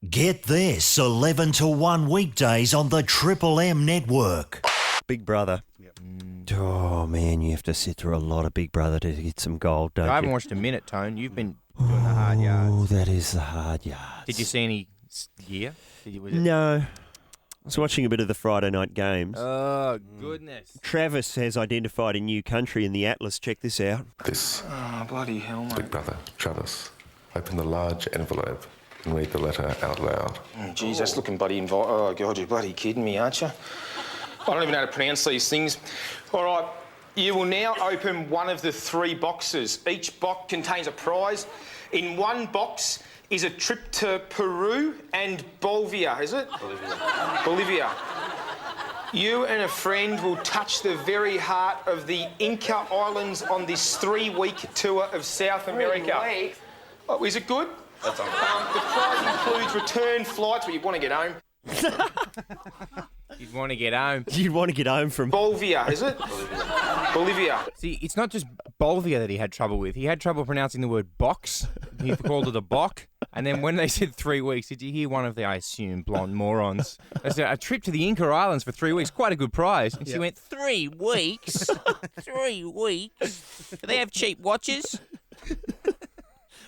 Get this 11 to 1 weekdays on the Triple M network. Big Brother. Yep. Oh, man, you have to sit through a lot of Big Brother to get some gold, don't you? I haven't watched a minute, Tone. You've been doing the hard Oh, yards. that is the hard yards. Did you see any gear? No. I was watching a bit of the Friday night games. Oh, goodness. Travis has identified a new country in the atlas. Check this out. This. Oh, bloody hell, mate. Big Brother, Travis, open the large envelope and read the letter out loud. Geez, that's looking bloody Oh, God, you're bloody kidding me, aren't you? I don't even know how to pronounce these things. All right, you will now open one of the 3 boxes. Each box contains a prize. In one box is a trip to Peru and Bolivia, is it? Bolivia. You and a friend will touch the very heart of the Inca Islands on this 3-week tour of South America. 3 weeks? Oh, is it good? That's all. The prize includes return flights, but you want to get home. You'd want to get home. You'd want to get home from... Bolivia, is it? Bolivia. See, it's not just Bolivia that he had trouble with. He had trouble pronouncing the word box. He called it a bock. And then when they said 3 weeks, did you hear one of the, I assume, blonde morons? I said, a trip to the Inca Islands for 3 weeks, quite a good prize. And she went, 3 weeks? 3 weeks? Do they have cheap watches?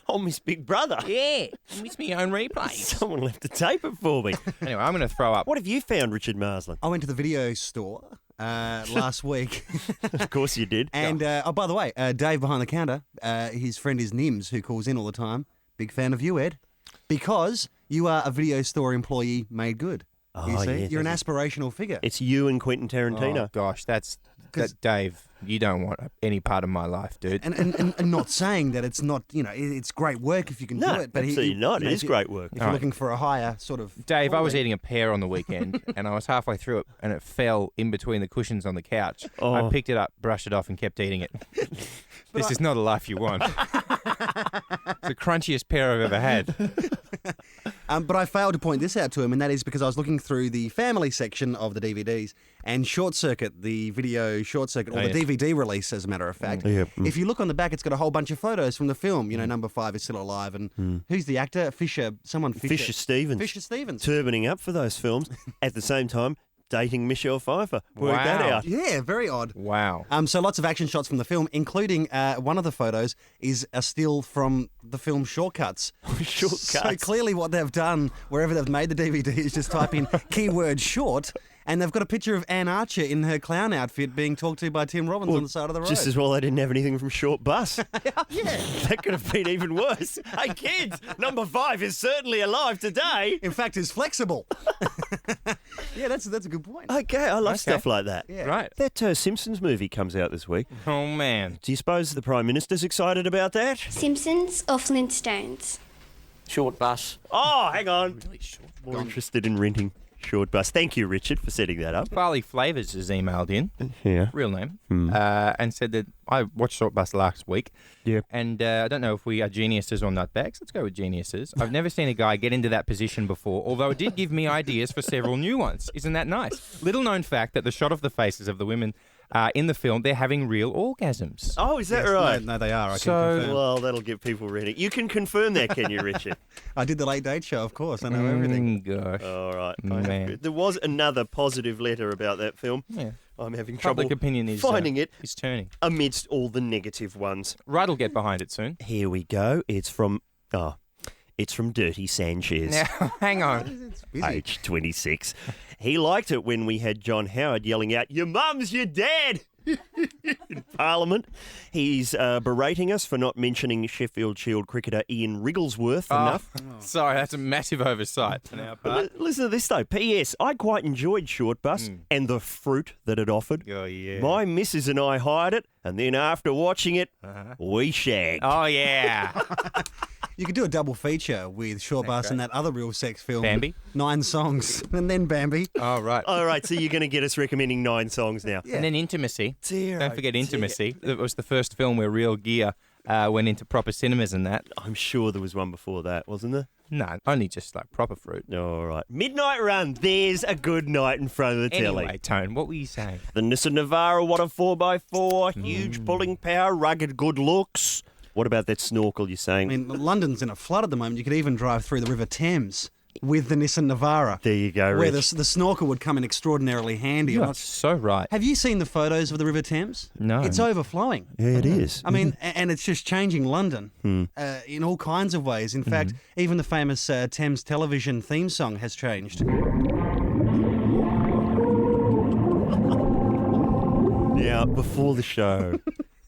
Oh, Miss Big Brother. Yeah, I miss me own replays. Someone left to tape it for me. Anyway, I'm going to throw up. What have you found, Richard Marsland? I went to the video store last week. Of course you did. And, by the way, Dave behind the counter, his friend is Nims, who calls in all the time. Big fan of you, Ed. Because you are a video store employee made good. You see? yes, You're an that's aspirational figure. It's you and Quentin Tarantino. Oh, gosh, Dave, you don't want any part of my life, dude. And not saying that it's not, it's great work if you can No, do it. But absolutely not. It is great work. If you're looking for a higher sort of... Dave, I was quality. eating a pear on the weekend, and I was halfway through it, and it fell in between the cushions on the couch. Oh. I picked it up, brushed it off, and kept eating it. This is not a life you want. It's the crunchiest pear I've ever had. But I failed to point this out to him, and that is because I was looking through the family section of the DVDs, and Short Circuit, the video Short Circuit, or the DVD release, as a matter of fact. If you look on the back, it's got a whole bunch of photos from the film. Number 5 is still alive, and who's the actor? Fisher Stevens. Fisher Stevens. Turbaning up for those films at the same time. Dating Michelle Pfeiffer. Work that Wow. out. Yeah, very odd. Wow. So lots of action shots from the film, including one of the photos is a still from the film Shortcuts. Shortcuts. So clearly what they've done, wherever they've made the DVD, is just type in keyword short, and they've got a picture of Anne Archer in her clown outfit being talked to by Tim Robbins on the side of the road. Just as well they didn't have anything from Short Bus. Yeah. That could have been even worse. Hey, kids, number 5 is certainly alive today. In fact, is flexible. Yeah, that's a good point. Okay, I love stuff like that. Yeah. Right. That Simpsons movie comes out this week. Oh, man. Do you suppose the Prime Minister's excited about that? Simpsons or Flintstones? Short bus. Oh, hang on. More interested in renting Short Bus. Thank you, Richard, for setting that up. Farley Flavors has emailed in, Yeah. real name, and said that I watched Shortbus last week. Yep. And I don't know if we are geniuses or nutbags. Let's go with geniuses. I've never seen a guy get into that position before, although it did give me ideas for several new ones. Isn't that nice? Little known fact that the shot of the faces of the women in the film, they're having real orgasms. Oh, is that right? No, they are. I So- can confirm. Well, that'll get people ready. You can confirm that, can you, Richard? I did the Late Date Show, of course. I know everything. Gosh. All right. Man. There was another positive letter about that film. Yeah. I'm having trouble Public opinion is finding it is turning. amidst all the negative ones. Rudd will get behind it soon. Here we go. It's from Dirty Sanchez. Now, hang on. It's busy. Age 26. He liked it when we had John Howard yelling out, "Your mum's your dad!" in Parliament. He's berating us for not mentioning Sheffield Shield cricketer Ian Wrigglesworth enough. Sorry, that's a massive oversight on our part. Listen to this, though. P.S. I quite enjoyed Short Bus and the fruit that it offered. Oh, yeah. My missus and I hired it, and then after watching it, we shagged. Oh, yeah. You could do a double feature with Short Bus and that other real sex film. Bambi? 9 songs. And then Bambi. Oh, right. All right, so you're going to get us recommending 9 songs now. And then Intimacy. Dear, Don't oh forget dear. Intimacy. It was the first film where real gear went into proper cinemas and that. I'm sure there was one before that, wasn't there? No, only just like proper fruit. All right. Midnight Run. There's a good night in front of the Anyway, telly. Tone, what were you saying? The Nissan Navara, what a 4x4. Huge pulling power, rugged good looks. What about that snorkel you're saying? I mean, London's in a flood at the moment. You could even drive through the River Thames with the Nissan Navara. There you go, Where Rich. the snorkel would come in extraordinarily handy. You're so right. Have you seen the photos of the River Thames? No. It's overflowing. Yeah, it is. I mean, and it's just changing London in all kinds of ways. In fact, even the famous Thames television theme song has changed. Now, before the show,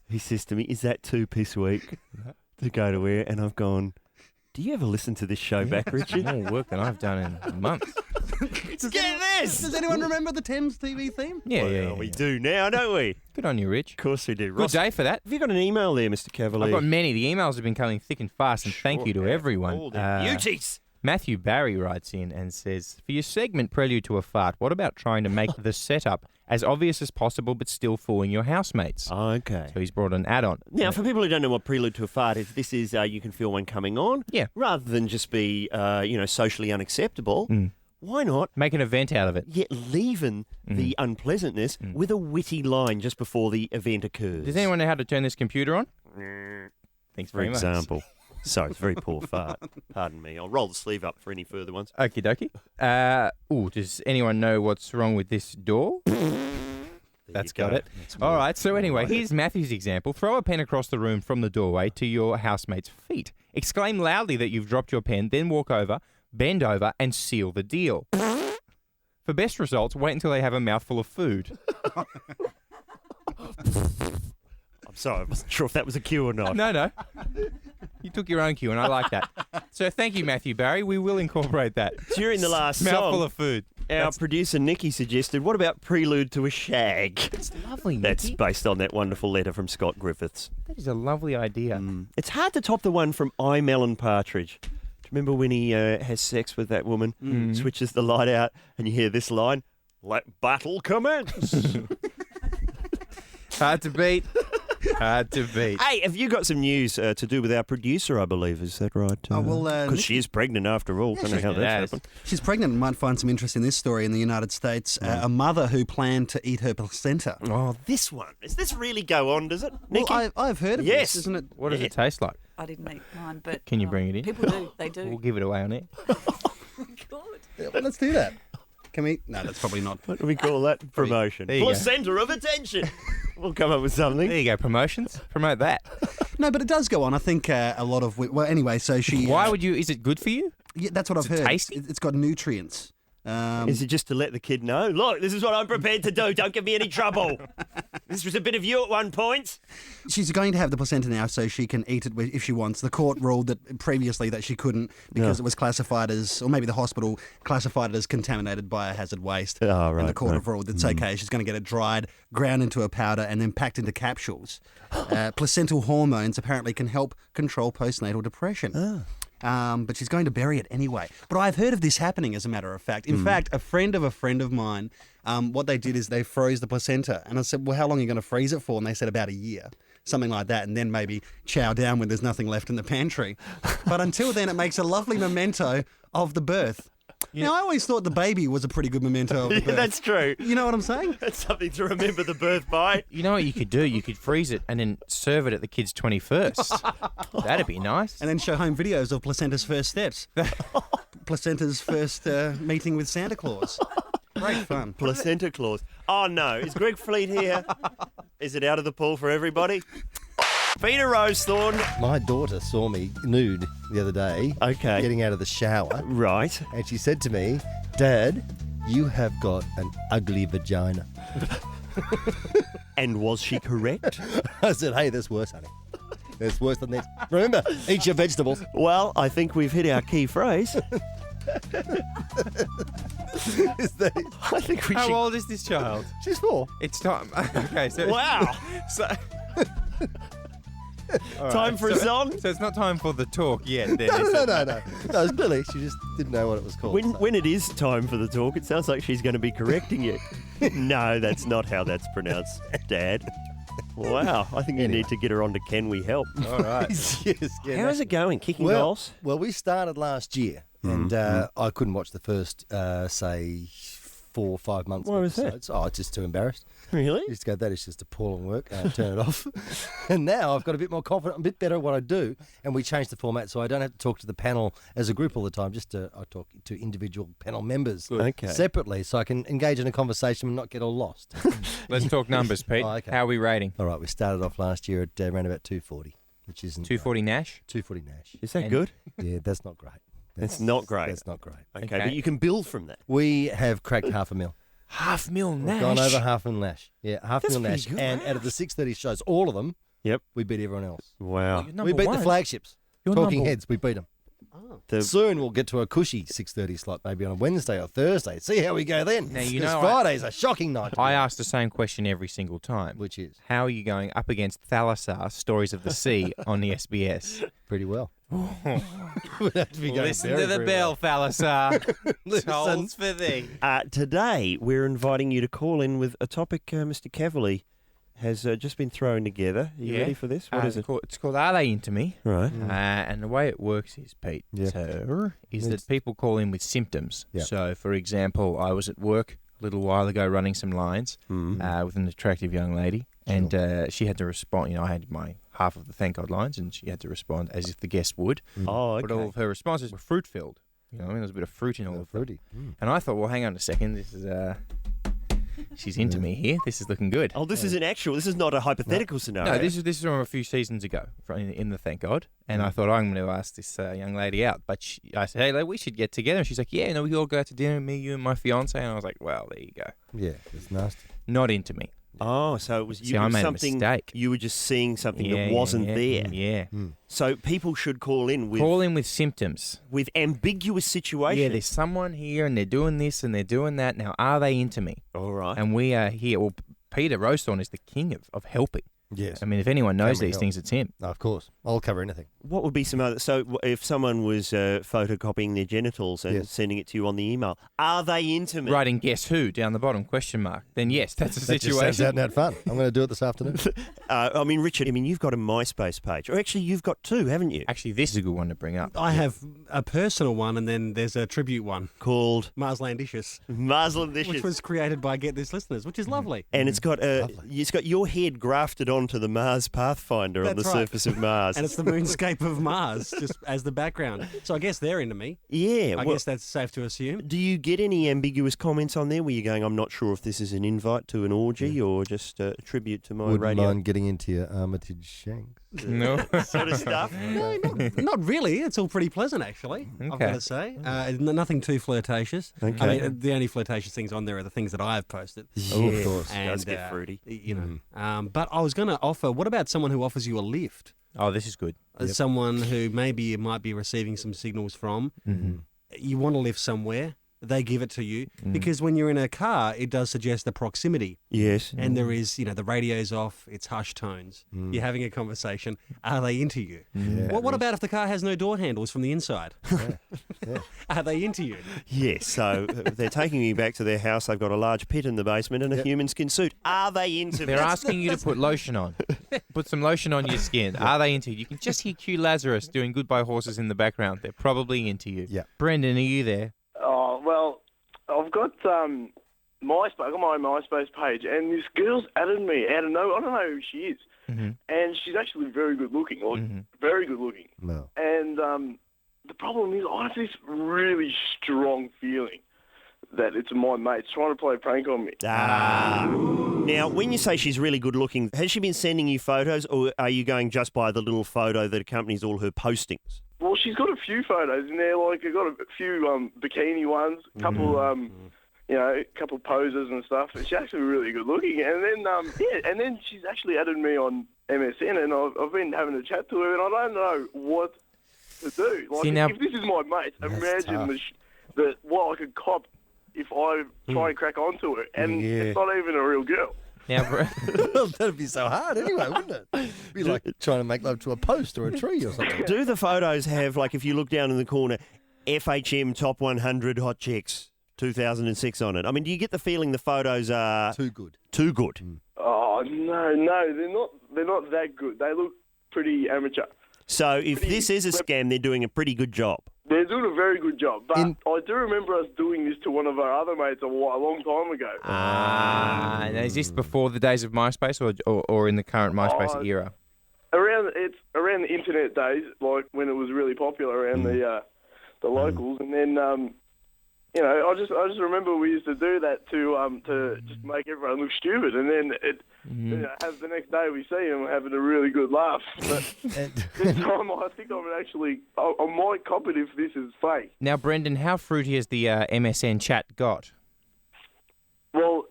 he says to me, "Is that too piss weak to go to air?" And I've gone, "Do you ever listen to this show back, Richard?" More work than I've done in months. Get this! Does anyone remember the Thames TV theme? Yeah. We do now, don't we? Good on you, Rich. Of course we do. Good day for that. Have you got an email there, Mr. Cavalier? I've got many. The emails have been coming thick and fast, and thank you to everyone. All the beauties. Matthew Barry writes in and says, for your segment Prelude to a Fart, what about trying to make the setup as obvious as possible but still fooling your housemates? Okay. So he's brought an add-on. Now, for people who don't know what Prelude to a Fart is, this is you can feel one coming on. Yeah. Rather than just be, socially unacceptable, why not Make an event out of it. yet leaven the unpleasantness with a witty line just before the event occurs? Does anyone know how to turn this computer on? Thanks For very much. example. Sorry, it's a very poor fart. Pardon me. I'll roll the sleeve up for any further ones. Okie dokie. Does anyone know what's wrong with this door? That's got it. All right. So anyway, here's Matthew's example. Throw a pen across the room from the doorway to your housemate's feet. Exclaim loudly that you've dropped your pen, then walk over, bend over, and seal the deal. For best results, wait until they have a mouthful of food. I'm sorry, I wasn't sure if that was a cue or not. No. You took your own cue, and I like that. So thank you, Matthew Barry. We will incorporate that. During the last Mouthful song, of food. our producer Nikki suggested, what about Prelude to a Shag? It's lovely, That's Nicky. based on that wonderful letter from Scott Griffiths. That is a lovely idea. It's hard to top the one from I, Melon Partridge. Do you remember when he has sex with that woman, switches the light out, and you hear this line, "Let battle commence." Hard to beat. Hard to beat. Hey, have you got some news to do with our producer, I believe? Is that right? Because she is pregnant after all. Don't know how that's happened. She's pregnant and might find some interest in this story in the United States. A mother who planned to eat her placenta. Oh, this one. Does this really go on, does it, Nikki? Well, I've heard of Yes. this, isn't it? What does it taste like? I didn't eat mine, but Can you bring it in? people do. They do. We'll give it away on air. God. Yeah, well, let's do that. Can we? No, that's probably not. What do we call that? Promotion. There you go. Placenta of attention. We'll come up with something. There you go. Promotions. Promote that. No, but it does go on. I think a lot of... Well, anyway, so she... Why would you? Is it good for you? Yeah, that's what I've it heard. tasty? It's got nutrients. Is it just to let the kid know, look, this is what I'm prepared to do. Don't give me any trouble. This was a bit of you at one point. She's going to have the placenta now so she can eat it if she wants. The court ruled that previously that she couldn't because it was classified as, or maybe the hospital classified it as contaminated biohazard waste. Oh, right, and the court right. have ruled it's okay. She's going to get it dried, ground into a powder and then packed into capsules. Placental hormones apparently can help control postnatal depression. But she's going to bury it anyway. But I've heard of this happening, as a matter of fact. In fact, a friend of mine, what they did is they froze the placenta. And I said, well, how long are you going to freeze it for? And they said about a year, something like that. And then maybe chow down when there's nothing left in the pantry. But until then, it makes a lovely memento of the birth. Now, I always thought the baby was a pretty good memento of the birth. Yeah, that's true. You know what I'm saying? That's something to remember the birth by. You know what you could do? You could freeze it and then serve it at the kid's 21st. That'd be nice. And then show home videos of placenta's first steps. Placenta's first meeting with Santa Claus. Great fun. Placenta clause. Oh, no. Is Greg Fleet here? Is it out of the pool for everybody? Peter Rowsthorn. My daughter saw me nude the other day, Okay. getting out of the shower, Right. and she said to me, "Dad, you have got an ugly vagina." And was she correct? I said, "Hey, there's worse, honey. There's worse than this. Remember, eat your vegetables." Well, I think we've hit our key phrase. Is that- I think we How should... old is this child? She's 4. It's time. Okay, so Wow. So, All Time for a song? So it's not time for the talk yet. Then, is No, it? no. No, clearly she just didn't know what it was called. When it is time for the talk, it sounds like she's going to be correcting you. No, that's not how that's pronounced, Dad. Wow, I think you need to get her on to Can We Help? All right. Yes, yeah, How's it going? Kicking well, goals? Well, we started last year, and I couldn't watch the first, say, 4 or 5 months. Why was that? episodes. Oh, it's just too embarrassed. Really? I used to go, that is just appalling work. Turn it off. And now I've got a bit more confident, a bit better at what I do. And we changed the format so I don't have to talk to the panel as a group all the time. I talk to individual panel members separately so I can engage in a conversation and not get all lost. Let's talk numbers, Pete. Oh, okay. How are we rating? All right, we started off last year at around about 240, which isn't 240 Nash? 240 Nash. Is that good? Yeah, that's not great. That's not great. That's not great. Okay, but you can build from that. We have cracked 500,000. 500,000 Nash? Gone over 500,000 Nash. Yeah, 500,000 pretty Nash. good. And out of the 630 shows, all of them, Yep. we beat everyone else. Wow. You're number We beat one. the flagships. You're Talking number- Heads, we beat them. The- Soon we'll get to a cushy 6:30 slot, maybe on a Wednesday or Thursday. See how we go then. Now, you 'Cause know, Friday's a shocking night. I ask the same question every single time. Which is How are you going up against Thalasar, Stories of the Sea, on the SBS? pretty well. We'd have to be going Listen very, to the very bell, Thalasar. Listen. Tolls for thee. Today, we're inviting you to call in with a topic Mr. Cavalier has just been thrown together. Are you ready for this? What is it? It's called Are They Into Me? Right. And the way it works is, Pete, Yeah. is that people call in with symptoms. Yeah. So, for example, I was at work a little while ago running some lines with an attractive young lady, and she had to respond. You know, I had my half of the thank God lines, and she had to respond as if the guest would. Oh, okay. But all of her responses were fruit-filled. You know, I mean, there was a bit of fruit in all of them. Fruity. And I thought, well, hang on a second, this is she's into me here. This is looking good. Oh, this is an actual. This is not a hypothetical scenario. No, this is from a few seasons ago, in the Thank God, and I thought I'm going to ask this young lady out. But I said, hey, like, we should get together. And she's like, yeah, no, we all go out to dinner, me, you, and my fiance. And I was like, well, there you go. Yeah, it's nasty. Not into me. Oh, so it was See, I made a something. mistake. You were just seeing something that wasn't there. Yeah. So people should call in with symptoms. with ambiguous situations. Yeah, there's someone here, and they're doing this, and they're doing that. Now, are they into me? All right. And we are here. Well, Peter Rowsthorn is the king of helping. Yes. I mean, if anyone knows Can we these help? things, it's him. No, of course. I'll cover anything. What would be some other? So if someone was photocopying their genitals and Yes. sending it to you on the email, are they into me? Writing guess who down the bottom, question mark. Then yes, that's a That just sounds situation. out and out fun. I'm going to do it this afternoon. I mean, Richard. I mean, you've got a MySpace page, or actually, you've got two, haven't you? Actually, this is a good one to bring up. I have a personal one, and then there's a tribute one, Called Marslandicious, Muslim Dishes. which was created by Get This listeners, which is lovely. And it's got your head grafted onto the Mars Pathfinder on the That's right. surface of Mars. And it's the moonscape of Mars, just as the background. So I guess they're into me. Yeah. I well, guess that's safe to assume. do you get any ambiguous comments on there where you're going, I'm not sure if this is an invite to an orgy or just a tribute to my Wouldn't radio mind getting into your Armitage shanks. No. sort of stuff? No, not really. It's all pretty pleasant, actually, I've Okay. got to say. Nothing too flirtatious. Okay. I mean, the only flirtatious things on there are the things that I've posted. Oh, of course. It does get fruity. You know. But I was going to offer, what about someone who offers you a lift? Oh, this is good. Someone who maybe you might be receiving some signals from. You want to live somewhere. They give it to you. Because when you're in a car, it does suggest the proximity. Yes. And there is, the radio's off, it's hushed tones. You're having a conversation. Are they into you? What about if the car has no door handles from the inside? Are they into you? Yes. So they're taking you back to their house. They've got a large pit in the basement and a human skin suit. Are they into me? They're asking you to put lotion on. Put some lotion on your skin. Are they into you? You can just hear Q Lazarus doing Goodbye Horses in the background. They're probably into you. Yeah. Brendan, are you there? Oh, well, I've got MySpace, I got my MySpace page, and this girl's added me out of nowhere. I don't know who she is. And she's actually very good looking, or very good looking. No. And the problem is I have this really strong feeling that it's my mates trying to play a prank on me. Now, when you say she's really good looking, has she been sending you photos, or are you going just by the little photo that accompanies all her postings? Well, she's got a few photos in there. Like, I've got a few bikini ones, a couple, couple poses and stuff. She's actually really good looking. And then, and then she's actually added me on MSN, and I've been having a chat to her, and I don't know what to do. Like, See, now- if this is my mate, imagine what I could cop if I try and crack onto it, and it's not even a real girl. Now, That'd be so hard anyway, wouldn't it? It'd be like trying to make love to a post or a tree or something. Do the photos have, like, if you look down in the corner, FHM Top 100 Hot Chicks 2006 on it? I mean, do you get the feeling the photos are Too good. too good? Oh no, they're not that good. They look pretty amateur. So if this is a scam, they're doing a pretty good job. They're doing a very good job, but I do remember us doing this to one of our other mates a long time ago. And is this before the days of MySpace or in the current MySpace era? Around the internet days, like when it was really popular around the locals, and then I just remember we used to do that to just make everyone look stupid, and then have the next day we see them having a really good laugh. But this time I think I might cop it if this is fake. Now, Brendan, how fruity has the MSN chat got? Well,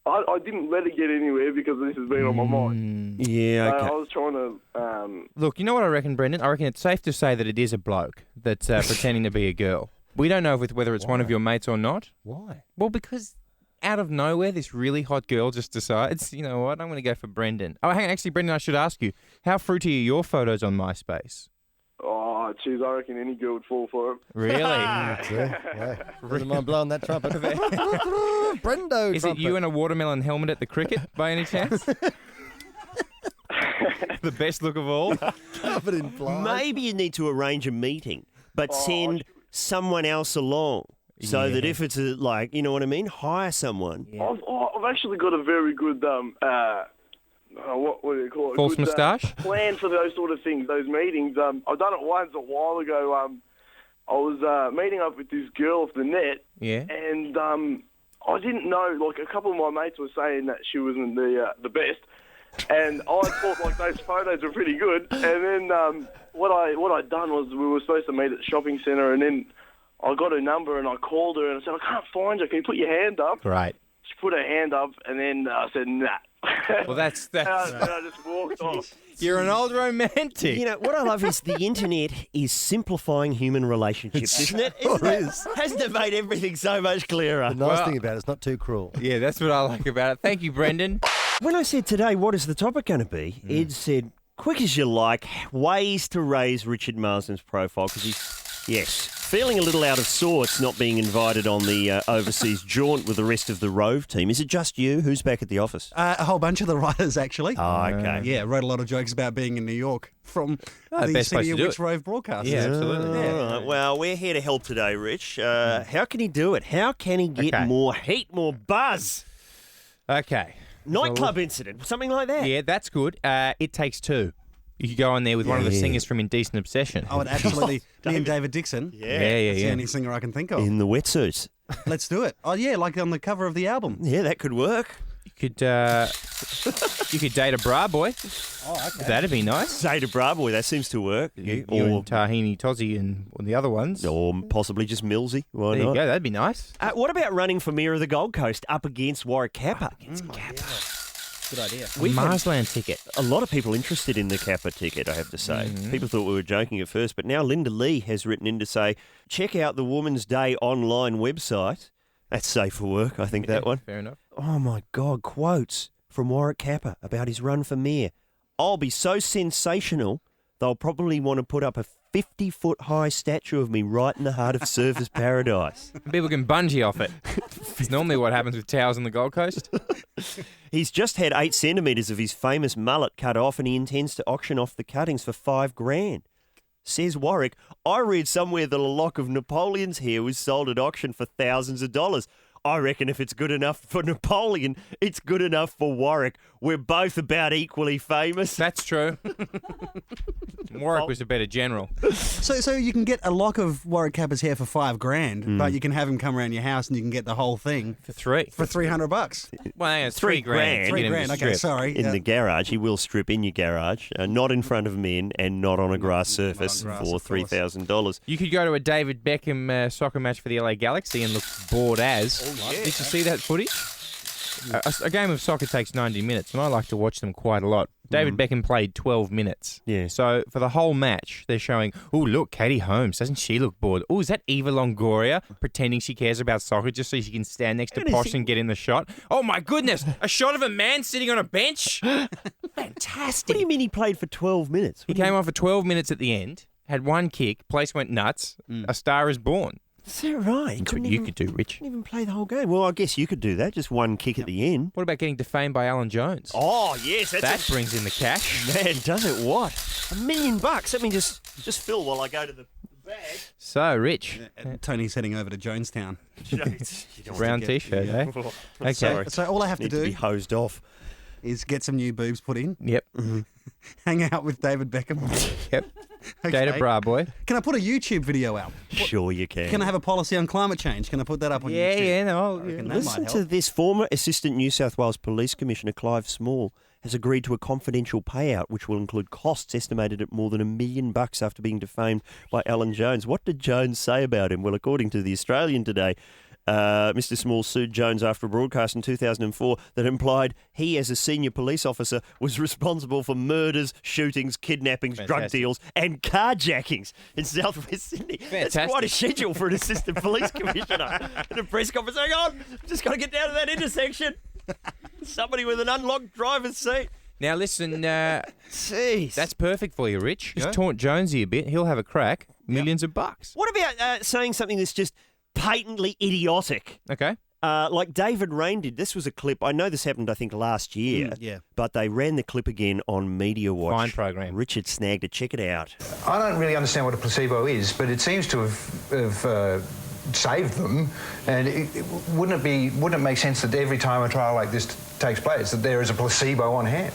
I didn't let it get anywhere because this has been on my mind. Yeah, okay. I was trying to... Look, you know what I reckon, Brendan? I reckon it's safe to say that it is a bloke that's pretending to be a girl. We don't know whether it's one of your mates or not. Why? Well, because out of nowhere, this really hot girl just decides, you know what, I'm going to go for Brendan. Oh, hang on, actually, Brendan, I should ask you, how fruity are your photos on MySpace? Oh, geez, I reckon any girl would fall for him. Really? Yeah. Wouldn't mind blowing that trumpet. Brendo Is trumpet. it you in a watermelon helmet at the cricket, by any chance? The best look of all? Covered in flies. Maybe you need to arrange a meeting, but send someone else along. So that if it's you know what I mean, hire someone. Yeah. I've actually got a very good what do you call it? False good, moustache? Plan for those sort of things, those meetings. I've done it once a while ago. I was meeting up with this girl off the net, and I didn't know. Like a couple of my mates were saying that she wasn't the best, and I thought those photos were pretty good. And then what I'd done was we were supposed to meet at the shopping centre, and then I got her number and I called her and I said, I can't find you. Can you put your hand up? Right. She put her hand up and then I said, nah. Well, that's... and I just walked off. You're an old romantic. You know, what I love is the internet is simplifying human relationships, isn't it? Hasn't it made everything so much clearer? The nice thing about it, it's not too cruel. Yeah, that's what I like about it. Thank you, Brendan. When I said today, what is the topic going to be, Ed said, quick as you like, ways to raise Richard Marsden's profile, because he's, feeling a little out of sorts not being invited on the overseas jaunt with the rest of the Rove team. Is it just you? Who's back at the office? A whole bunch of the writers, actually. Oh, okay. Yeah, wrote a lot of jokes about being in New York from the best place city to of do which it. Rove broadcasts. Yeah, absolutely. All right. Well, we're here to help today, Rich. How can he do it? How can he get more heat, more buzz? Okay. Nightclub incident, something like that. Yeah, that's good. It Takes Two. You could go on there with one of the singers from Indecent Obsession. Oh, and absolutely. Me and David Dixon. Yeah. That's the only singer I can think of. In the wetsuits. Let's do it. Oh, yeah, like on the cover of the album. Yeah, that could work. You could date a bra boy. Oh, okay. That'd be nice. Say to Bravo, that seems to work. You and Tahini Tozzy and the other ones. Or possibly just Millsy. Why There not? you go. That'd be nice. What about running for Mayor of the Gold Coast up against Warwick Kappa? Good idea. Marsland ticket. A lot of people interested in the Kappa ticket, I have to say. People thought we were joking at first, but now Linda Lee has written in to say, check out the Woman's Day online website. That's safe for work, I think, that one. Fair enough. Oh, my God, quotes from Warwick Kappa about his run for mayor. I'll be so sensational, they'll probably want to put up a 50-foot-high statue of me right in the heart of surfers' paradise. People can bungee off it. It's normally what happens with towels on the Gold Coast. He's just had 8 centimetres of his famous mullet cut off and he intends to auction off the cuttings for $5,000. Says Warwick, I read somewhere that a lock of Napoleon's hair was sold at auction for thousands of dollars. I reckon if it's good enough for Napoleon, it's good enough for Warwick. We're both about equally famous. That's true. Warwick was a better general. So you can get a lock of Warwick Kappa's hair for $5,000, but you can have him come around your house and you can get the whole thing For $300. for $300. Well, hang on, it's $3,000. $3,000. to get him to $3,000. Okay, strip. sorry. In the garage. He will strip in your garage, not in front of men and not on a grass surface grass, for of course. $3,000. You could go to a David Beckham soccer match for the LA Galaxy and look bored as. Did you see that footage? A game of soccer takes 90 minutes, and I like to watch them quite a lot. David Beckham played 12 minutes. Yeah. So for the whole match, they're showing, oh, look, Katie Holmes, doesn't she look bored? Oh, is that Eva Longoria pretending she cares about soccer just so she can stand next to Posh and get in the shot? Oh, my goodness, a shot of a man sitting on a bench? Fantastic. What do you mean he played for 12 minutes? He came on for 12 minutes at the end, had one kick, place went nuts, a star is born. Is that right? That's what you could do, Rich. Couldn't even play the whole game. Well, I guess you could do that. Just one kick at the end. What about getting defamed by Alan Jones? Oh, yes. That brings in the cash. Man, does it what? $1 million. Let me just fill while I go to the bag. So, Rich. Tony's heading over to Jonestown. Brown T-shirt, eh? Okay. Sorry. So all I have to Need to be do hosed off. is get some new boobs put in, Yep. hang out with David Beckham. Yep. Okay. Data bra boy. Can I put a YouTube video out? Sure you can. Can I have a policy on climate change? Can I put that up on YouTube? No. I reckon that Listen might to help. this. Former Assistant New South Wales Police Commissioner Clive Small has agreed to a confidential payout which will include costs estimated at more than $1 million after being defamed by Alan Jones. What did Jones say about him? Well, according to The Australian today, Mr. Small sued Jones after a broadcast in 2004 that implied he, as a senior police officer, was responsible for murders, shootings, kidnappings, drug Fantastic. deals and carjackings in southwest Sydney. That's Fantastic. quite a schedule for an assistant police commissioner. In a press conference, hang on, just got to get down to that intersection. Somebody with an unlocked driver's seat. Now, listen, Jeez. that's perfect for you, Rich. Just Go. taunt Jonesy a bit. He'll have a crack. Millions of bucks. What about saying something that's just patently idiotic? Okay. Like David Rain did. This was a clip. I know this happened, I think, last year. yeah. But they ran the clip again on Media Watch. Fine program. Richard snagged it. Check it out. I don't really understand what a placebo is, but it seems to have saved them. And wouldn't it make sense that every time a trial like this takes place, that there is a placebo on hand?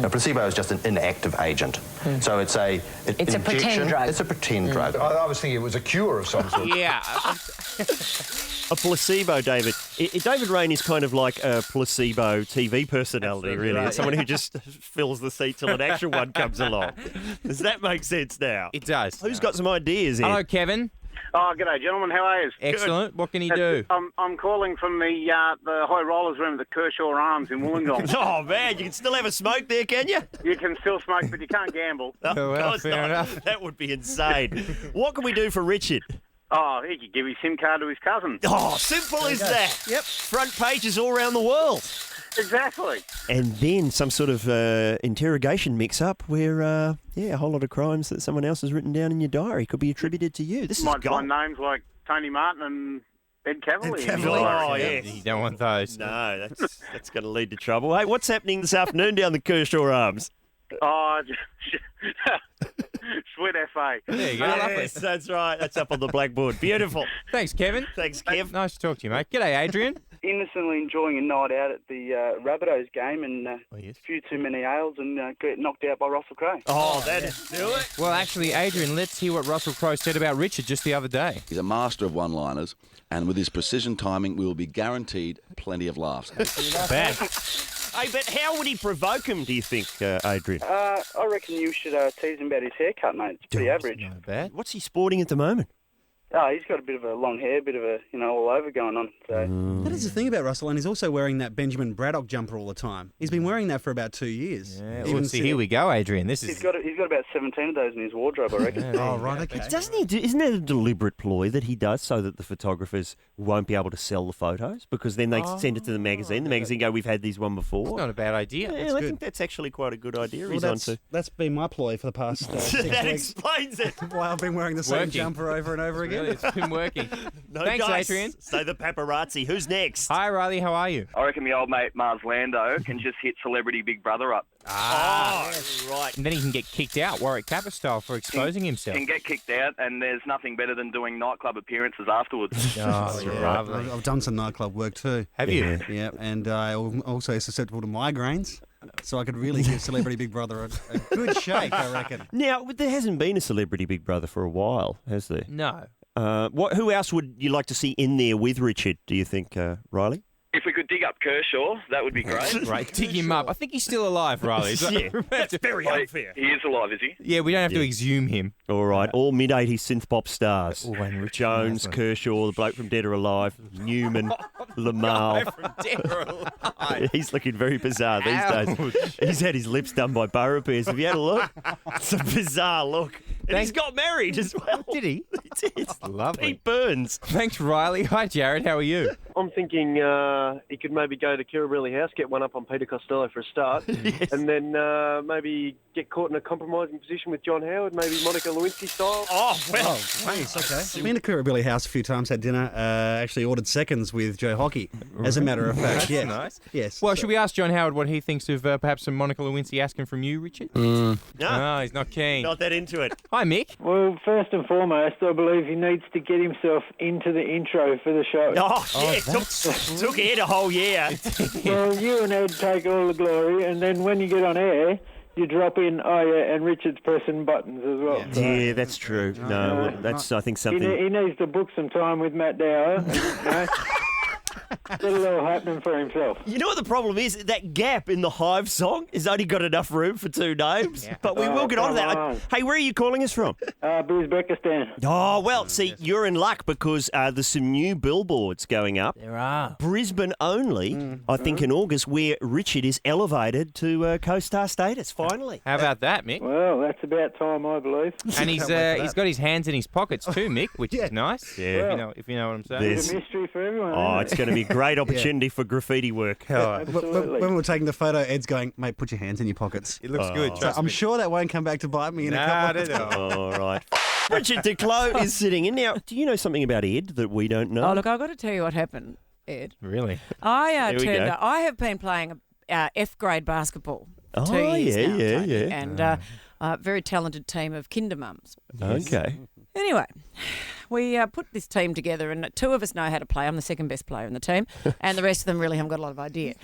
A placebo is just an inactive agent. So it's a It's a pretend drug. It's a pretend drug. I was thinking it was a cure of some sort. Yeah. A placebo, David. David Rain is kind of like a placebo TV personality, Absolutely really. right, It's someone who just fills the seat till an actual one comes along. Does that make sense now? It does. Who's got some ideas here? Hello, Kevin. Oh, g'day, gentlemen. How are you? Excellent. What can he do? I'm calling from the high rollers room at the Kershaw Arms in Wollongong. Oh, man, you can still have a smoke there, can you? You can still smoke, but you can't gamble. Oh, well, of course fair not. enough. That would be insane. What can we do for Richard? Oh, he could give his SIM card to his cousin. Oh, simple as that. Yep. Front pages all around the world. Exactly. And then some sort of interrogation mix-up where, a whole lot of crimes that someone else has written down in your diary could be attributed to you. This Might is gold. find names like Tony Martin and Ed Cavalier. Oh, Yeah, yes. You don't want those. No, that's going to lead to trouble. Hey, what's happening this afternoon down the Kershaw Arms? Oh, Sweat FA. There you go. Yes, that's right. That's up on the blackboard. Beautiful. Thanks, Kevin. Thanks, Kev. Nice to talk to you, mate. G'day, Adrian. Innocently enjoying a night out at the Rabbitohs game and a few too many ales and get knocked out by Russell Crowe. Oh, that'd do it. Well, actually, Adrian, let's hear what Russell Crowe said about Richard just the other day. He's a master of one-liners, and with his precision timing, we will be guaranteed plenty of laughs. Bad. Hey, but how would he provoke him, do you think, Adrian? I reckon you should tease him about his haircut, mate. It's pretty average. Not bad. What's he sporting at the moment? Oh, he's got a bit of a long hair, bit of a, all over going on. So. That is the thing about Russell, and he's also wearing that Benjamin Braddock jumper all the time. He's been wearing that for about 2 years. Yeah, well, see, here we go, Adrian. This is. He's got about 17 of those in his wardrobe, I reckon. Oh, right, okay. Doesn't he do? Isn't that a deliberate ploy that he does so that the photographers won't be able to sell the photos because then they send it to the magazine. The magazine go, "We've had these one before." It's not a bad idea. Yeah, I think that's actually quite a good idea. Well, he's onto. that's been my ploy for the past 6 That weeks. explains it. Why I've been wearing the same Working. jumper over and over again. Really, it's been working. No Thanks, dice. Adrian. So the paparazzi. Who's next? Hi, Riley. How are you? I reckon my old mate Mars Lando can just hit Celebrity Big Brother up. Right. And then he can get kicked out, Warwick Capper style, for exposing himself. Can get kicked out, and there's nothing better than doing nightclub appearances afterwards. Oh, lovely. I've done some nightclub work too. Have you? Yeah, and I'm also susceptible to migraines, so I could really give Celebrity Big Brother a good shake, I reckon. Now there hasn't been a Celebrity Big Brother for a while, has there? No. Who else would you like to see in there with Richard? Do you think, Riley? If we could dig up Kershaw, that would be great. Right, dig him up. I think he's still alive, Riley. Yeah, that's very unfair. He is alive, is he? Yeah, we don't have to exhume him. All right, all mid-'80s synth pop stars. Oh, and Richard Jones, Mansell. Kershaw, the bloke from Dead or Alive, Newman, Lamal. He's looking very bizarre these days. He's had his lips done by burrow bears. Have you had a look? It's a bizarre look. And he's got married as well. Did he? It's lovely. Pete Burns. Thanks, Riley. Hi, Jared. How are you? I'm thinking he could maybe go to Kirribilli House, get one up on Peter Costello for a start, and then maybe get caught in a compromising position with John Howard, maybe Monica Lewinsky style. Oh, well. Nice, okay. I've been to Kirribilli House a few times, had dinner, actually ordered seconds with Joe Hockey, as a matter of fact. That's Yeah. nice. Yes. Well, should we ask John Howard what he thinks of perhaps some Monica Lewinsky asking from you, Richard? No, he's not keen. Not that into it. Hi, Mick. Well, first and foremost, I believe he needs to get himself into the intro for the show. Oh, yeah. Took Ed a whole year. Well, you and Ed take all the glory, and then when you get on air, you drop in, and Richard's pressing buttons as well. Yeah, that's true. No, well, that's, I think, something... He needs to book some time with Matt Dower. Get a little happening for himself. You know what the problem is? That gap in the Hive song has only got enough room for two names. But we will get on to that. Hey, where are you calling us from? Uzbekistan. Oh, well, see, you're in luck because there's some new billboards going up. There are. Brisbane only, I think, in August, where Richard is elevated to co-star status, finally. How about that, Mick? Well, that's about time, I believe. And he's got his hands in his pockets too, Mick, which is nice. Yeah. If you know what I'm saying. It's a mystery for everyone. Oh, isn't it's it? going to be a great opportunity for graffiti work. Absolutely. When we were taking the photo, Ed's going, mate, put your hands in your pockets. It looks good, So trust I'm me. sure that won't come back to bite me in a couple of times. All right. Richard Duclos is sitting in. Now, do you know something about Ed that we don't know? Oh, look, I've got to tell you what happened, Ed. Really? I There we turned go. up. I have been playing F-grade basketball for 2 Oh, years yeah, now, yeah, Tony, yeah. and a very talented team of kinder mums. Okay. Anyway, we put this team together, and two of us know how to play. I'm the second best player in the team, and the rest of them really haven't got a lot of idea.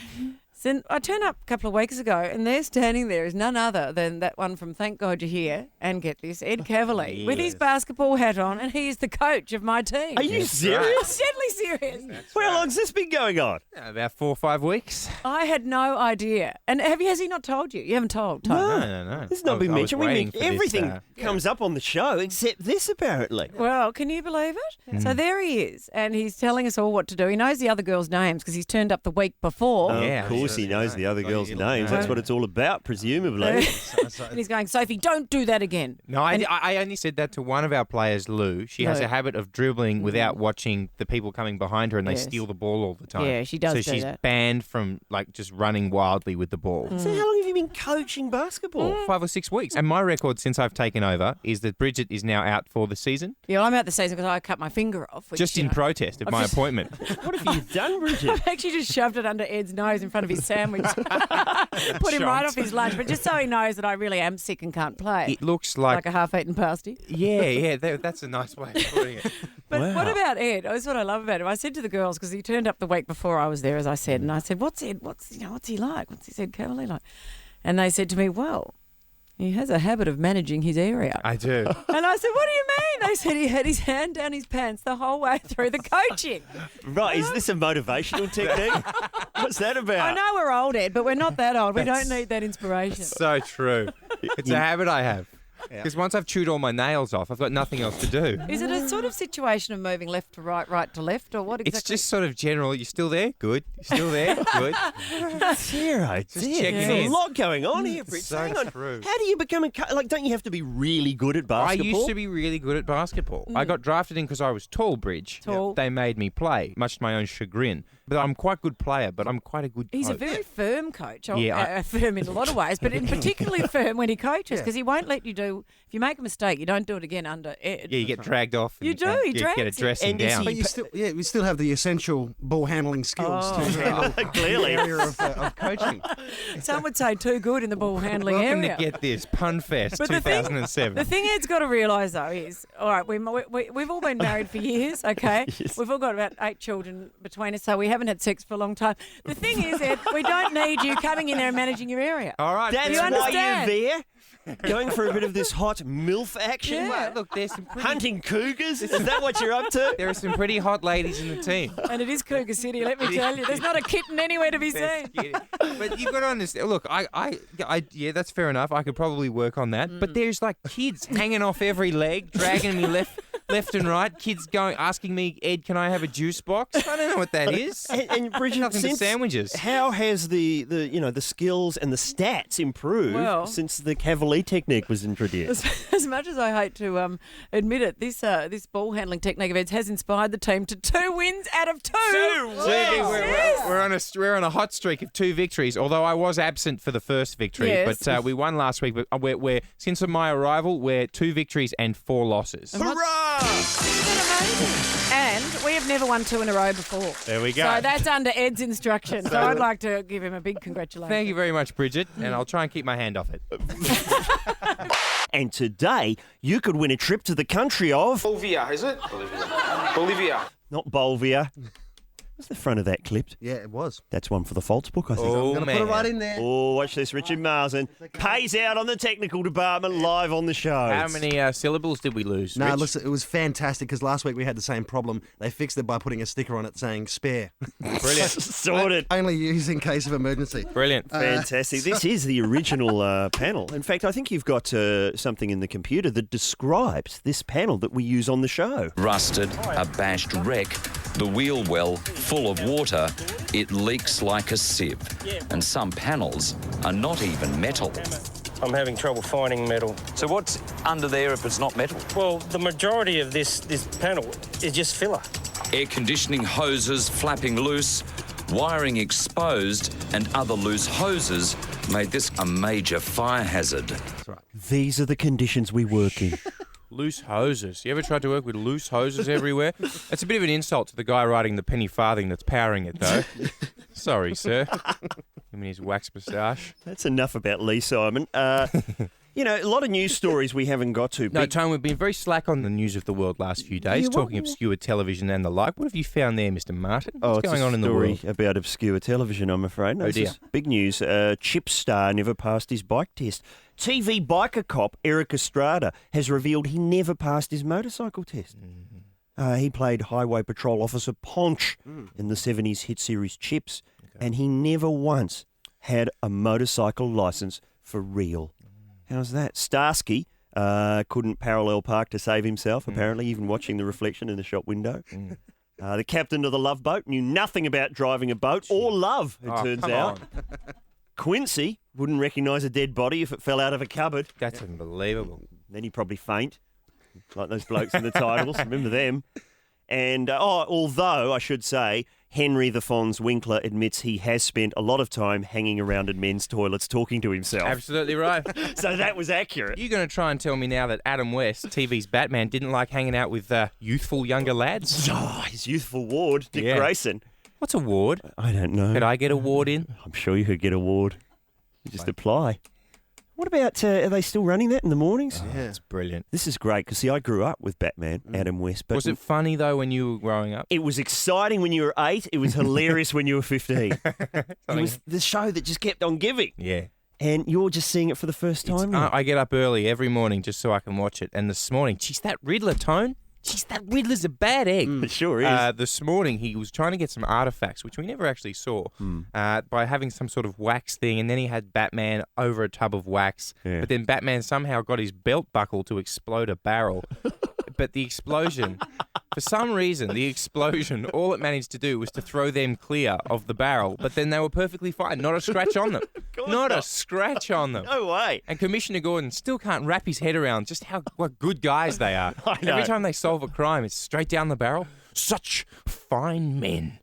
So I turned up a couple of weeks ago, and there standing there is none other than that one from Thank God You're Here, and get this, Ed Cavalier, with his basketball hat on, and he is the coach of my team. Are you serious? I'm deadly serious. How long's this been going on? About 4 or 5 weeks. I had no idea. And has he not told you? You haven't told, Tony? No. This has not been mentioned. Everything This, comes up on the show except this, apparently. Well, can you believe it? So there he is, and he's telling us all what to do. He knows the other girls' names because he's turned up the week before. Oh, of course he knows the other girls' names. That's what it's all about, presumably. And he's going, Sophie, don't do that again. No, I only said that to one of our players, Lou. She has a habit of dribbling without watching the people coming behind her, and they Yes. steal the ball all the time. Yeah, she does So do she's that. banned from just running wildly with the ball. So how long have you been coaching basketball? 5 or 6 weeks. And my record since I've taken over is that Brigitte is now out for the season, Yeah, well, I'm out the season because I cut my finger off. Which, just you in know, protest of I've my just- appointment. What have you done, Bridget? I've actually just shoved it under Ed's nose in front of his sandwich. Put him right off his lunch, but just so he knows that I really am sick and can't play. It looks like a half-eaten pasty. Yeah, that's a nice way of putting it. But what about Ed? That's what I love about him. I said to the girls, because he turned up the week before I was there, as I said, and I said, "What's Ed? What's he like? What's his Ed Cavalier like?" And they said to me, "Well, he has a habit of managing his area." I do. And I said, "What do you mean?" They said he had his hand down his pants the whole way through the coaching. Right, is this a motivational technique? What's that about? I know we're old, Ed, but we're not that old. We don't need that inspiration. So true. It's a habit I have. Because once I've chewed all my nails off, I've got nothing else to do. Is it a sort of situation of moving left to right, right to left, or what exactly? It's just sort of general. You're still there? Good. You're still there? Good. Zero. Just checking There's in. a lot going on here, Bridget. So Hang on. true. How do you become don't you have to be really good at I basketball? used to be really good at basketball. I got drafted in because I was tall, Bridge. Tall. They made me play, much to my own chagrin. But I'm quite a good player, but I'm quite a good He's a coach. very firm coach. Yeah, Firm in a lot of ways, but in particularly firm when he coaches, because he won't let you do. If you make a mistake, you don't do it again under Ed. Yeah, you get dragged off. You and do, he you drags get a you. dressing And is down. he- But you still have the essential ball handling skills to handle Clearly. the area of coaching. Some would say too good in the ball handling Welcome area. to Get This, Pun Fest But 2007. The thing Ed's got to realise, though, is, all right, we've all been married for years, okay? Yes. We've all got about 8 children between us, so we haven't had sex for a long time. The thing is, Ed, we don't need you coming in there and managing your area. All right, That's You why understand? you're there? Going for a bit of this hot MILF action? Yeah. Well, look, there's some pretty, Hunting cougars? Is that what you're up to? there are some pretty hot ladies in the team. And it is Cougar City, let me tell you. There's not a kitten anywhere to be seen. But you've got to understand. Look, yeah, that's fair enough. I could probably work on that. But there's like kids hanging off every leg, dragging me left. left and right. Kids asking me, Ed, can I have a juice box? I don't know what that is. And Bridget, nothing but sandwiches. How has the skills and the stats improved since the Cavalier technique was introduced? As much as I hate to admit it, this ball handling technique of Ed's has inspired the team to 2 wins out of 2. We're on a hot streak of 2 victories. Although I was absent for the first victory, but we won last week. But we're since my arrival, we're 2 victories and 4 losses. Hurrah! Isn't that amazing? And we have never won 2 in a row before. There we go. So that's under Ed's instruction. So I'd like to give him a big congratulations. Thank you very much, Bridget, and I'll try and keep my hand off it. And today, you could win a trip to the country of... Bolivia, is it? Bolivia. Not Bolivia. Was the front of that clipped? Yeah, it was. That's one for the Faults book, I think. I'm going to put it right in there. Oh, watch this. Richard Marsden pays out on the technical department live on the show. How many syllables did we lose, No, Rich? listen, it was fantastic because last week we had the same problem. They fixed it by putting a sticker on it saying spare. Brilliant. Sorted. Only used in case of emergency. Brilliant. Fantastic. This is the original panel. In fact, I think you've got something in the computer that describes this panel that we use on the show. Rusted, a bashed wreck, the wheel well full of water, it leaks like a sieve. And some panels are not even metal. I'm having trouble finding metal. So what's under there if it's not metal? Well, the majority of this panel is just filler. Air conditioning hoses flapping loose, wiring exposed, and other loose hoses made this a major fire hazard. That's right. These are the conditions we work in. Loose hoses. You ever tried to work with loose hoses everywhere? It's a bit of an insult to the guy riding the penny farthing that's powering it, though. Sorry, sir. I mean, his wax moustache. That's enough about Lee Simon. You know, a lot of news stories we haven't got to. No, Tone, we've been very slack on the news of the world last few days, talking obscure television and the like. What have you found there, Mr. Martin? What's going on in the world? About obscure television, I'm afraid. No, oh, dear. Big news. Chip star never passed his bike test. TV biker cop Eric Estrada has revealed he never passed his motorcycle test. He played Highway Patrol Officer Ponch in the 70s hit series Chips, and he never once had a motorcycle licence for real. How's that? Starsky couldn't parallel park to save himself, apparently, even watching the reflection in the shop window. The captain of the Love Boat knew nothing about driving a boat or love, it turns out. Quincy wouldn't recognise a dead body if it fell out of a cupboard. That's unbelievable. Then he'd probably faint, like those blokes in the titles. Remember them? And although I should say, Henry the Fonz Winkler admits he has spent a lot of time hanging around in men's toilets talking to himself. Absolutely right. So that was accurate. You're going to try and tell me now that Adam West, TV's Batman, didn't like hanging out with youthful younger lads? Oh, his youthful ward, Dick Grayson. What's a ward? I don't know. Could I get a ward in? I'm sure you could get a ward. You just apply. What about, are they still running that in the mornings? Oh, that's brilliant. This is great, because, see, I grew up with Batman, Adam West. But was it funny, though, when you were growing up? It was exciting when you were 8. It was hilarious when you were 15. It was the show that just kept on giving. Yeah. And you're just seeing it for the first time now. I get up early every morning just so I can watch it. And this morning, geez, that Riddler, Tone. Jeez, that Riddler's a bad egg. It sure is. This morning, he was trying to get some artifacts, which we never actually saw, by having some sort of wax thing, and then he had Batman over a tub of wax. Yeah. But then Batman somehow got his belt buckle to explode a barrel. But the explosion, for some reason, all it managed to do was to throw them clear of the barrel, but then they were perfectly fine. Not a scratch on them. Not a scratch on them. No way. And Commissioner Gordon still can't wrap his head around just what good guys they are. I know. Every time they solve a crime, it's straight down the barrel. Such fine men.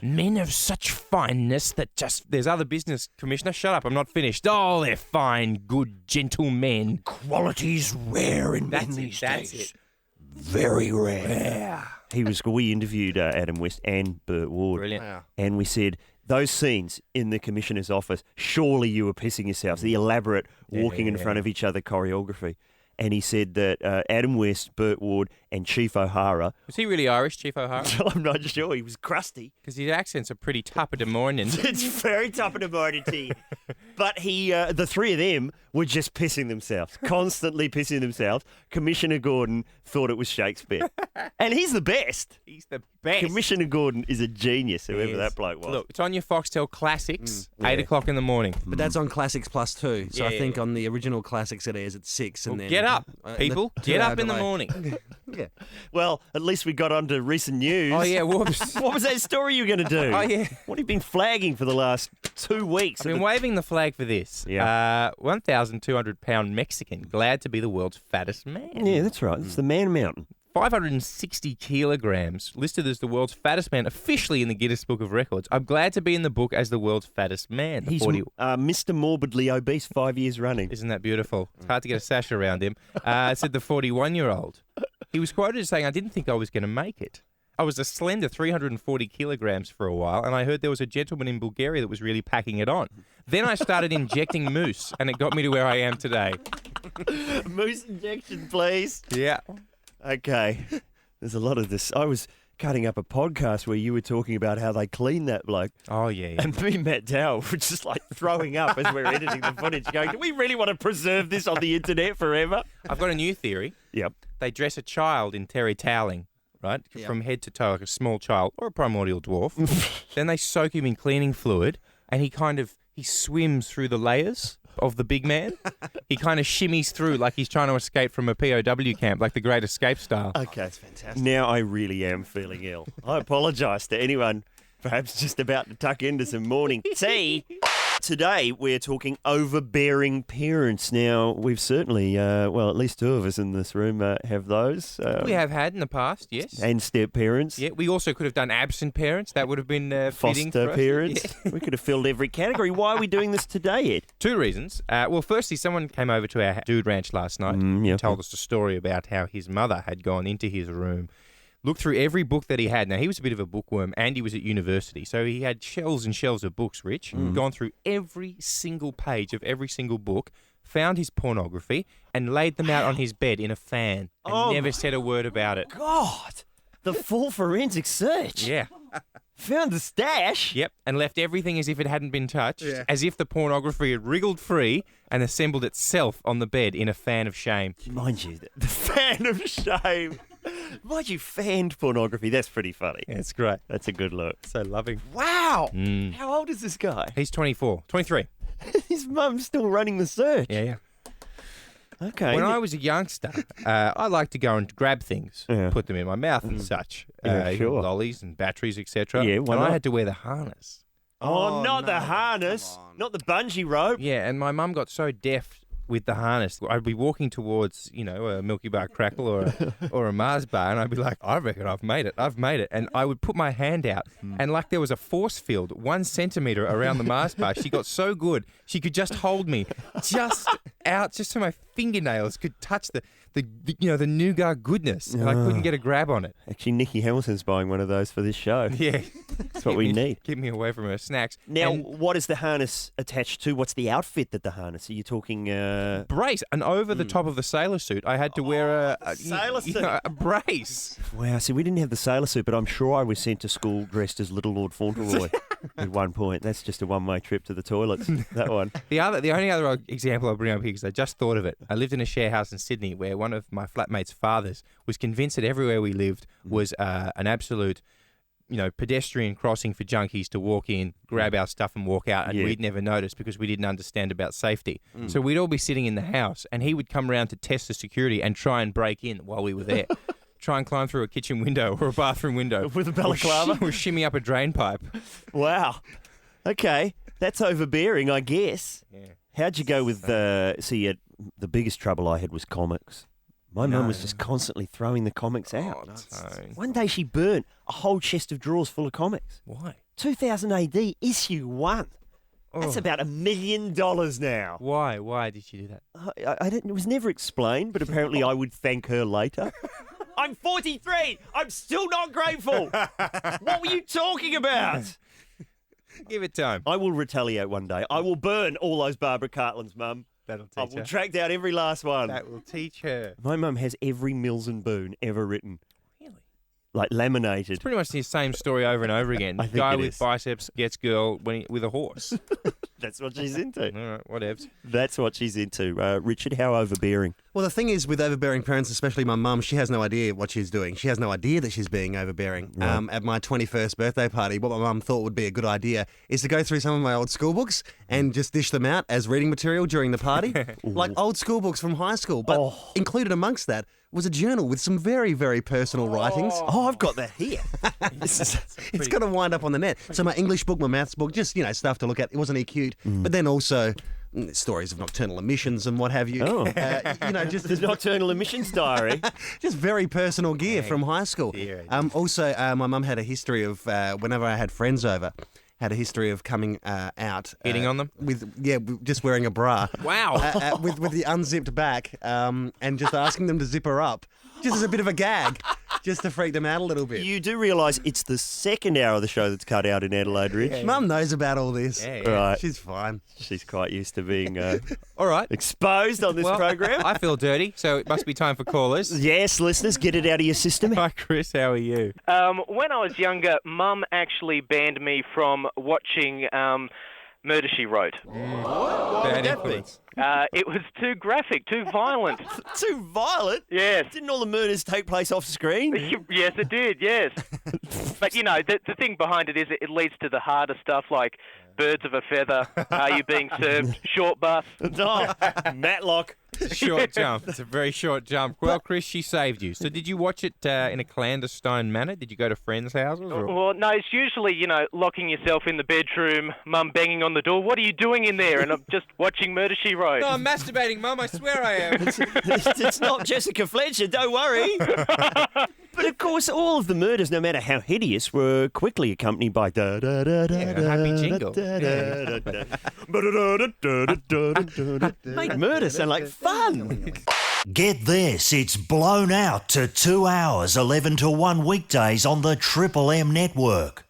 Men of such fineness that there's other business, Commissioner. Shut up, I'm not finished. Oh, they're fine, good, gentle men. Qualities rare in men these That's days. it. Very rare. We interviewed Adam West and Burt Ward. Brilliant. Wow. And we said, those scenes in the Commissioner's office, surely you were pissing yourselves. The elaborate walking in front of each other choreography. And he said that Adam West, Burt Ward, and Chief O'Hara... Was he really Irish, Chief O'Hara? I'm not sure. He was crusty. Because his accents are pretty tupper de morning. It's very tupper de morning to you. But the three of them were just pissing themselves, constantly pissing themselves. Commissioner Gordon thought it was Shakespeare. And he's the best. He's the best. Commissioner Gordon is a genius, whoever that bloke was. Look, it's on your Foxtel Classics, 8 o'clock in the morning. But that's on Classics Plus too. So Yeah, I think on the original Classics it airs at 6. And then Get up, people. Get up in the morning. Yeah. Well, at least we got on to recent news. Oh, yeah, whoops. What was that story you were going to do? Oh, yeah. What have you been flagging for the last 2 weeks? I've been waving the flag for this. Yeah. 1,200-pound Mexican, glad to be the world's fattest man. Yeah, that's right. It's the Man Mountain. 560 kilograms, listed as the world's fattest man, officially in the Guinness Book of Records. I'm glad to be in the book as the world's fattest man. He's Mr. Morbidly Obese 5 years running. Isn't that beautiful? It's hard to get a sash around him. It said the 41-year-old. He was quoted as saying, I didn't think I was going to make it. I was a slender 340 kilograms for a while, and I heard there was a gentleman in Bulgaria that was really packing it on. Then I started injecting moose, and it got me to where I am today. Moose injection, please. Yeah. Okay. There's a lot of this. I was cutting up a podcast where you were talking about how they clean that bloke. Oh, yeah. And me and Matt Dow were just like throwing up as we're editing the footage, going, do we really want to preserve this on the internet forever? I've got a new theory. Yep. They dress a child in terry toweling, right, from head to toe, like a small child or a primordial dwarf. Then they soak him in cleaning fluid, and he swims through the layers of the big man. He kind of shimmies through like he's trying to escape from a POW camp, like the Great Escape style. Okay. That's fantastic. Now I really am feeling ill. I apologise to anyone perhaps just about to tuck into some morning tea. Today we're talking overbearing parents. Now, we've certainly, well, at least two of us in this room have those. We have had in the past, yes. And step parents. Yeah, we also could have done absent parents. That would have been fitting Foster for us. parents. Yeah. We could have filled every category. Why are we doing this today, Ed? Two reasons. Well, firstly, someone came over to our dude ranch last night and told us a story about how his mother had gone into his room, looked through every book that he had. Now, he was a bit of a bookworm and he was at university, so he had shelves and shelves of books, Rich. Gone through every single page of every single book, found his pornography and laid them out on his bed in a fan and never said a word about it. God, the full forensic search. Yeah. Found the stash. Yep, and left everything as if it hadn't been touched, as if the pornography had wriggled free and assembled itself on the bed in a fan of shame. Mind you, the fan of shame. Mind you, fanned pornography. That's pretty funny. Yeah, it's great. That's a good look. So loving. Wow. How old is this guy? He's 23. His mum's still running the search. Yeah. Okay. When I was a youngster, I liked to go and grab things, put them in my mouth and such. Sure. Lollies and batteries, etc. Yeah, why and not? I had to wear the harness. Oh, not the harness. Not the bungee rope. Yeah, and my mum got so deaf with the harness. I'd be walking towards, a Milky Bar crackle or a Mars bar, and I'd be like, I reckon I've made it. And I would put my hand out, and like there was a force field 1 centimetre around the Mars bar. She got so good, she could just hold me just out, just so my fingernails could touch the nougat goodness, and I couldn't get a grab on it. Actually, Nikki Hamilton's buying one of those for this show. Yeah. That's what we need. Keep me away from her snacks. Now, what is the harness attached to? What's the outfit that the harness? Are you talking... brace, and over the top of the sailor suit, I had to wear a brace. Wow, see, we didn't have the sailor suit, but I'm sure I was sent to school dressed as Little Lord Fauntleroy at one point. That's just a one-way trip to the toilets, that one. The only other example I'll bring up here, because I just thought of it. I lived in a share house in Sydney where one of my flatmates' fathers was convinced that everywhere we lived was an absolute... pedestrian crossing for junkies to walk in, grab our stuff and walk out, and we'd never notice because we didn't understand about safety. So we'd all be sitting in the house, and he would come around to test the security and try and break in while we were there. Try and climb through a kitchen window or a bathroom window. With a balaclava? Or shimmy up a drain pipe. Wow. Okay, that's overbearing, I guess. Yeah. How'd you go with, the biggest trouble I had was comics. My mum was just constantly throwing the comics out. One day she burnt a whole chest of drawers full of comics. Why? 2000 AD, issue 1. That's about $1 million now. Why? Why did she do that? I didn't. It was never explained, but apparently I would thank her later. I'm 43. I'm still not grateful. What were you talking about? Give it time. I will retaliate one day. I will burn all those Barbara Cartlands, Mum. That'll teach I will her. track down every last one. That will teach her. My mum has every Mills and Boon ever written. Really? Like laminated. It's pretty much the same story over and over again. I think Guy it with is. biceps gets girl with a horse. That's what she's into. All right, whatever. That's what she's into. Richard, how overbearing? Well, the thing is with overbearing parents, especially my mum, she has no idea what she's doing. She has no idea that she's being overbearing. Right. At my 21st birthday party, what my mum thought would be a good idea is to go through some of my old school books and just dish them out as reading material during the party. Like old school books from high school. But included amongst that was a journal with some very, very personal writings. Oh, I've got that here. It's got to wind up on the net. So my English book, my maths book, just, stuff to look at. It wasn't cute. But then also stories of nocturnal emissions and what have you. Oh. Just the nocturnal emissions diary. Just very personal gear from high school. Also, my mum had a history of, whenever I had friends over, had a history of coming out. Hitting on them? With just wearing a bra. Wow. With the unzipped back and just asking them to zip her up. Just as a bit of a gag, just to freak them out a little bit. You do realise it's the second hour of the show that's cut out in Adelaide, Rich. Mum knows about all this. Right. She's fine. She's quite used to being all right. exposed on this program. I feel dirty, so it must be time for callers. Yes, listeners, get it out of your system. Hi, Chris. How are you? When I was younger, Mum actually banned me from watching Murder, She Wrote. Bad influence. It was too graphic, too violent. Too violent? Yes. Didn't all the murders take place off screen? Yes, it did, yes. But, the thing behind it is it leads to the harder stuff like birds of a feather, are you being served, short bus. Oh, Matlock. Short jump. It's a very short jump. Well, Chris, she saved you. So did you watch it in a clandestine manner? Did you go to friends' houses? Or? Well, no, it's usually, locking yourself in the bedroom, Mum banging on the door. What are you doing in there? And I'm just watching Murder, She Wrote. No, I'm masturbating, Mum. I swear I am. It's not Jessica Fletcher, don't worry. But of course, all of the murders, no matter how hideous, were quickly accompanied by happy jingle. Make murder sound like fun. Get this, it's blown out to 2 hours, 11 to 1 weekdays on the Triple M network.